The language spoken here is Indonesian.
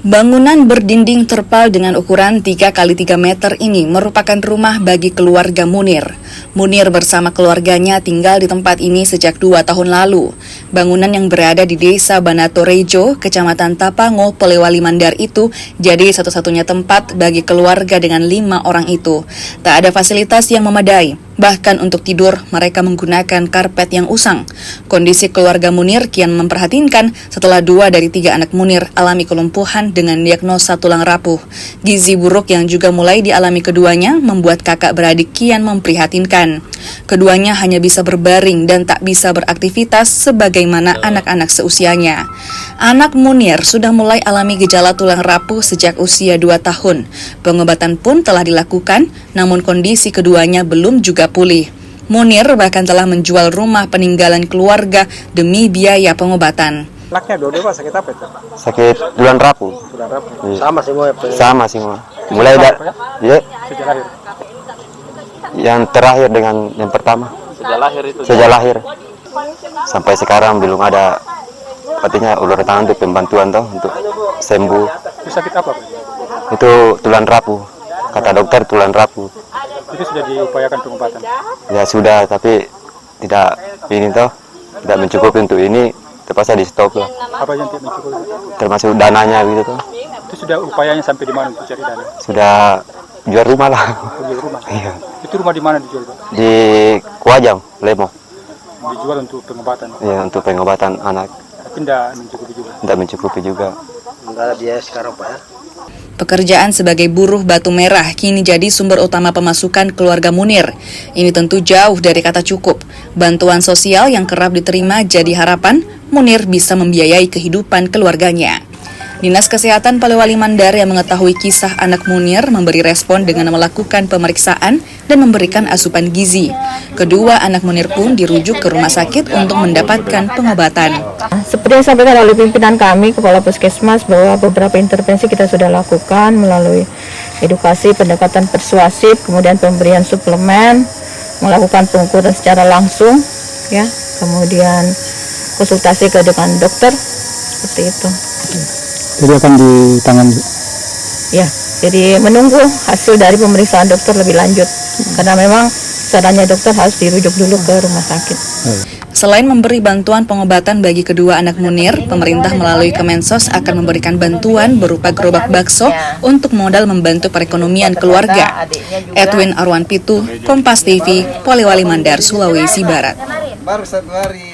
Bangunan berdinding terpal dengan ukuran 3 x 3 meter ini merupakan rumah bagi keluarga Munir. Munir bersama keluarganya tinggal di tempat ini sejak 2 tahun lalu. Bangunan yang berada di Desa Banatorejo, Kecamatan Tapango, Polewali Mandar itu jadi satu-satunya tempat bagi keluarga dengan 5 orang itu. Tak ada fasilitas yang memadai. Bahkan untuk tidur, mereka menggunakan karpet yang usang. Kondisi keluarga Munir kian memprihatinkan setelah 2 dari 3 anak Munir alami kelumpuhan dengan diagnosa tulang rapuh. Gizi buruk yang juga mulai dialami keduanya membuat kakak beradik kian memprihatinkan. Keduanya hanya bisa berbaring dan tak bisa beraktivitas sebagaimana anak-anak seusianya. Anak Munir sudah mulai alami gejala tulang rapuh sejak usia 2 tahun. Pengobatan pun telah dilakukan, namun kondisi keduanya belum juga pulih. Munir bahkan telah menjual rumah peninggalan keluarga demi biaya pengobatan. Anaknya dua-dua sakit apa itu? Sakit tulang rapuh. Tulang rapuh. Iya. Sama semua ya? Sama semua. Mulai dari ya, Sejak lahir? yang terakhir dengan yang pertama. Sejak lahir itu? Sejak lahir. Sampai sekarang belum ada artinya ulur tangan untuk pembantuan toh untuk sembuh. Itu sakit apa? Itu tulang rapuh. Kata dokter tulang rapuh. Itu sudah diupayakan pengobatan? Ya sudah, tapi tidak ini toh, tidak mencukupi untuk ini, terpaksa di stop lah. Apa yang tidak mencukupi? Termasuk dananya gitu toh. Itu sudah upayanya sampai di mana untuk cari dana? Sudah jual rumah lah. Jual rumah? Iya. Itu rumah di mana dijual, Pak? Di Kuajang, Lemo. Dijual untuk pengobatan? Ya, untuk pengobatan anak. Tapi tidak mencukupi juga? Tidak mencukupi juga. Enggak ada biaya sekarang, Pak ya? Pekerjaan sebagai buruh batu merah kini jadi sumber utama pemasukan keluarga Munir. Ini tentu jauh dari kata cukup. Bantuan sosial yang kerap diterima jadi harapan Munir bisa membiayai kehidupan keluarganya. Dinas Kesehatan Polewali Mandar yang mengetahui kisah anak Munir memberi respon dengan melakukan pemeriksaan dan memberikan asupan gizi. Kedua anak Munir pun dirujuk ke rumah sakit untuk mendapatkan pengobatan. Seperti yang disampaikan oleh pimpinan kami, Kepala Puskesmas, bahwa beberapa intervensi kita sudah lakukan melalui edukasi, pendekatan persuasif, kemudian pemberian suplemen, melakukan pengukuran secara langsung, ya, kemudian konsultasi ke dengan dokter, seperti itu. Jadi akan ditangani? Ya, jadi menunggu hasil dari pemeriksaan dokter lebih lanjut, karena memang sarannya dokter harus dirujuk dulu ke rumah sakit. Selain memberi bantuan pengobatan bagi kedua anak Munir, pemerintah melalui Kemensos akan memberikan bantuan berupa gerobak bakso untuk modal membantu perekonomian keluarga. Edwin Arwan Pitu, Kompas TV, Polewali Mandar, Sulawesi Barat. Baru 1 hari.